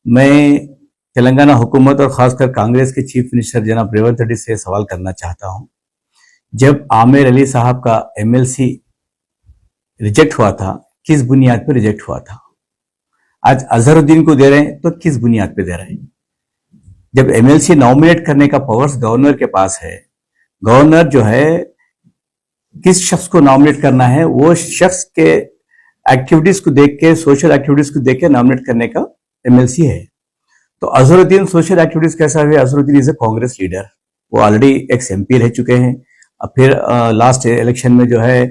मैं तेलंगाना हुकूमत और खासकर कांग्रेस के चीफ मिनिस्टर जनाब रेवंत रेड्डी से सवाल करना चाहता हूं। जब आमिर अली साहब का एमएलसी रिजेक्ट हुआ था, किस बुनियाद पर रिजेक्ट हुआ था? आज अजहरुद्दीन को दे रहे हैं तो किस बुनियाद पे दे रहे हैं? जब एमएलसी नॉमिनेट करने का पावर्स गवर्नर के पास है, गवर्नर जो है किस शख्स को नॉमिनेट करना है वो शख्स के एक्टिविटीज को देख के, सोशल एक्टिविटीज को देख के नॉमिनेट करने का एमएलसी है। तो अजहरुद्दीन सोशल एक्टिविटीज कैसा है? Azharuddin is a Congress leader, वो ऑलरेडी एक्स एमपी रह चुके हैं। अब फिर लास्ट इलेक्शन में जो है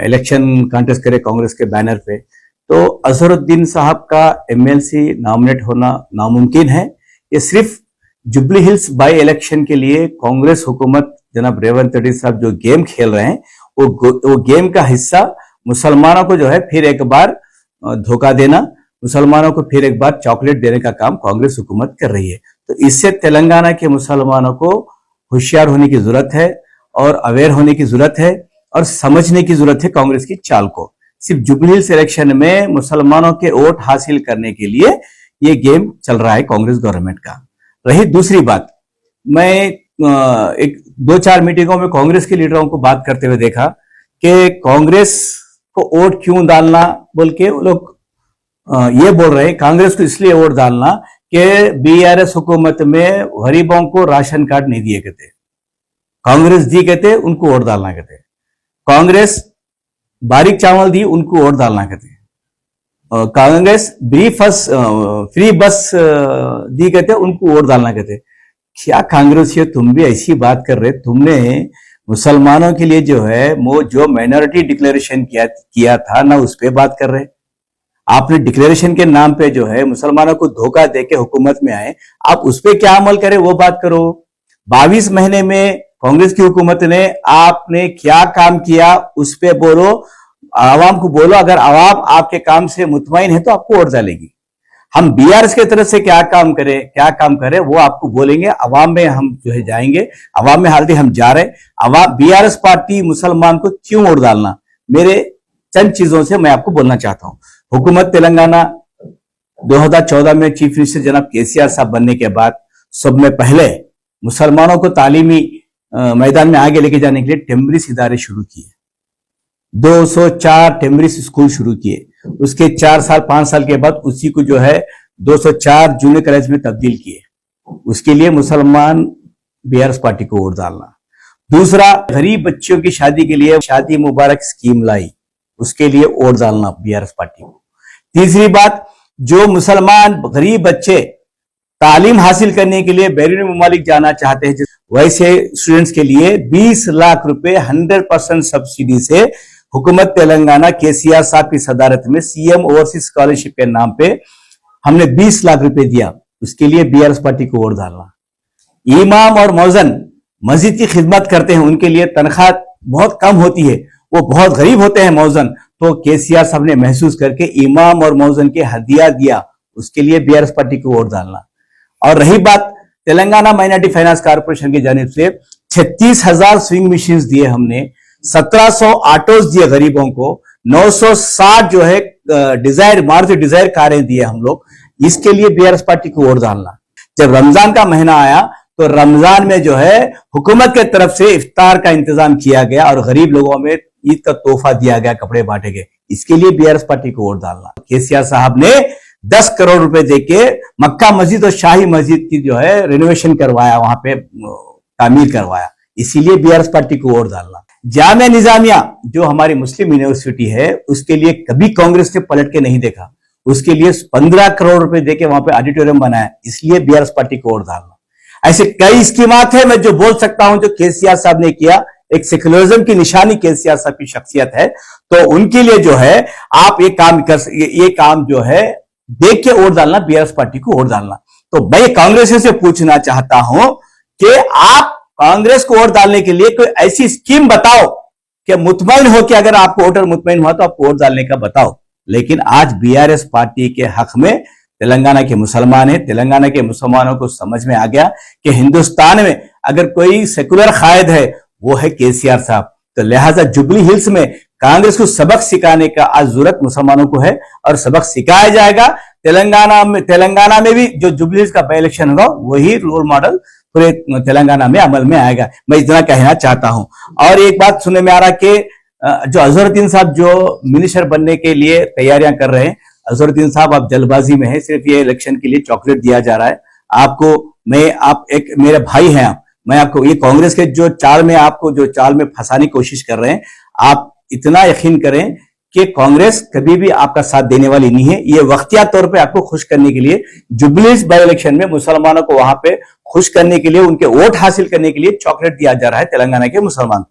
इलेक्शन कॉन्टेस्ट करे कांग्रेस के बैनर पे, तो अजहरुद्दीन साहब का एमएलसी नॉमिनेट होना नामुमकिन है। ये सिर्फ जुबली हिल्स बाई इलेक्शन के लिए कांग्रेस हुकूमत जनाब रेवंत रेड्डी साहब जो गेम खेल रहे हैं, वो गेम का हिस्सा मुसलमानों को जो है फिर एक बार धोखा देना, मुसलमानों को फिर एक बार चॉकलेट देने का काम कांग्रेस हुकूमत कर रही है। तो इससे तेलंगाना के मुसलमानों को होशियार होने की जरूरत है और अवेयर होने की जरूरत है और समझने की जरूरत है कांग्रेस की चाल को। सिर्फ जुबली हिल्स इलेक्शन में मुसलमानों के वोट हासिल करने के लिए ये गेम चल रहा है कांग्रेस गवर्नमेंट का। रही दूसरी बात, मैं एक 2-4 मीटिंगों में कांग्रेस के लीडरों को बात करते हुए देखा कि कांग्रेस को वोट क्यों डालना बोल के वो लोग ये बोल रहे हैं, कांग्रेस को इसलिए वोट डालना कि बीआरएस हुकूमत में गरीबों को राशन कार्ड नहीं दिए कहते, कांग्रेस दी कहते, उनको वोट डालना कहते। कांग्रेस बारीक चावल दी, उनको वोट डालना कहते। कांग्रेस फ्री बस दी कहते, उनको वोट डालना कहते। क्या कांग्रेस, ये तुम भी ऐसी बात कर रहे? तुमने मुसलमानों के लिए जो है वो जो माइनॉरिटी डिक्लेरेशन किया था ना, उस पर बात कर रहे। आपने डिक्लेरेशन के नाम पे जो है मुसलमानों को धोखा देके हुकूमत में आए, आप उस पर क्या अमल करें वो बात करो। 22 महीने में कांग्रेस की हुकूमत ने आपने क्या काम किया उस पे बोलो, आवाम को बोलो। अगर आवाम आपके काम से मुतमईन है तो आपको वोट डालेगी। हम बीआरएस की तरफ से क्या काम करें वो आपको बोलेंगे। अवाम में हम जो है जाएंगे, अवाम में हाल हम जा रहे। अवाम बीआरएस पार्टी मुसलमान को क्यों वोट डालना, मेरे चंद चीजों से मैं आपको बोलना चाहता हूं। हुकूमत तेलंगाना 2014 में चीफ मिनिस्टर जनाब केसीआर साहब बनने के बाद सब में पहले मुसलमानों को तालीमी मैदान में आगे लेके जाने के लिए टेम्बरिस इदारे शुरू किए। 204 टेम्बरिस स्कूल शुरू किए। उसके 4-5 साल के बाद उसी को जो है 204 जूनियर कॉलेज में तब्दील किए। उसके लिए मुसलमान बीआरएस पार्टी को वोट डालना। दूसरा, गरीब बच्चों की शादी के लिए शादी मुबारक स्कीम लाई, उसके लिए वोट डालना बीआरएस पार्टी को। तीसरी बात, जो मुसलमान गरीब बच्चे तालीम हासिल करने के लिए बैरून मुमालिक जाना चाहते हैं, वैसे स्टूडेंट्स के लिए 20 लाख रुपए 100% सब्सिडी से हुकूमत तेलंगाना केसीआर साहब की सदारत में सीएम ओवरसीज स्कॉलरशिप के नाम पे हमने 20 लाख रुपए दिया। उसके लिए बीआरएस पार्टी को वोट डालना। इमाम और मौजन मस्जिद की खिदमत करते हैं, उनके लिए तनख्वाह बहुत कम होती है, वो बहुत गरीब होते हैं मौजन, तो केसीआर साहब ने महसूस करके इमाम और मौजन के हदिया दिया, उसके लिए बीआरएस पार्टी को वोट डालना। और रही बात तेलंगाना माइनॉरिटी फाइनेंस कॉर्पोरेशन की जानिब से 36,000 स्विंग मशीन्स दिए हमने, 1700 ऑटोज दिए गरीबों को, 960 जो है मारुति डिजायर कारें दिए हम लोग। इसके लिए बीआरएस पार्टी को वोट डालना। जब रमजान का महीना आया तो रमजान में जो है हुकूमत के तरफ से इफ्तार का इंतजाम किया गया और गरीब लोगों में ईद का तोहफा दिया गया, कपड़े बांटे गए। इसके लिए बीआरएस पार्टी को वोट डालना। केसीआर साहब ने 10 करोड़ रुपए देके मक्का मस्जिद और शाही मस्जिद की जो है रिनोवेशन करवाया, वहां पे तामीर करवाया, इसीलिए बीआरएस पार्टी को वोट डालना। जामिया निजामिया जो हमारी मुस्लिम यूनिवर्सिटी है, उसके लिए कभी कांग्रेस ने पलट के नहीं देखा, उसके लिए 15 करोड़ रुपए देके वहां पे ऑडिटोरियम बनाया, इसलिए बीआरएस पार्टी को वोट डालना। ऐसे कई स्कीमात है मैं जो बोल सकता हूं जो केसीआर साहब ने किया। एक सेक्युलरिज्म की निशानी केसीआर साहब की शख्सियत है, तो उनके लिए जो है आप ये काम जो है देख के वोट डालना, बीआरएस पार्टी को वोट डालना। तो मैं कांग्रेस से पूछना चाहता हूं कि आप कांग्रेस को वोट डालने के लिए कोई ऐसी स्कीम बताओ कि मुतमईन हो कि अगर आपको वोटर मुतमईन हुआ तो आपको वोट डालने का बताओ। लेकिन आज बीआरएस पार्टी के हक में तेलंगाना के मुसलमान है, तेलंगाना के मुसलमानों को समझ में आ गया कि हिंदुस्तान में अगर कोई सेकुलर कायद है वो है केसीआर साहब। तो लिहाजा जुबली हिल्स में कांग्रेस को सबक सिखाने का आज जरूरत मुसलमानों को है और सबक सिखाया जाएगा। तेलंगाना में भी जो जुबली हिल्स का बाई इलेक्शन होगा वही रोल मॉडल पूरे तेलंगाना में अमल में आएगा। मैं इतना कहना चाहता हूं। और एक बात सुनने में आ रहा कि जो अजहरुद्दीन साहब जो मिनिस्टर बनने के लिए तैयारियां कर रहे हैं, अजहरुद्दीन साहब आप जल्दबाजी में है, सिर्फ ये इलेक्शन के लिए चॉकलेट दिया जा रहा है आपको। आप एक मेरे भाई हैं, मैं आपको ये कांग्रेस के जो चाल में फंसाने की कोशिश कर रहे हैं, आप इतना यकीन करें कि कांग्रेस कभी भी आपका साथ देने वाली नहीं है। ये वक्तिया तौर पे आपको खुश करने के लिए जुबली हिल्स बाई इलेक्शन में मुसलमानों को वहां पे खुश करने के लिए, उनके वोट हासिल करने के लिए चॉकलेट दिया जा रहा है तेलंगाना के मुसलमान।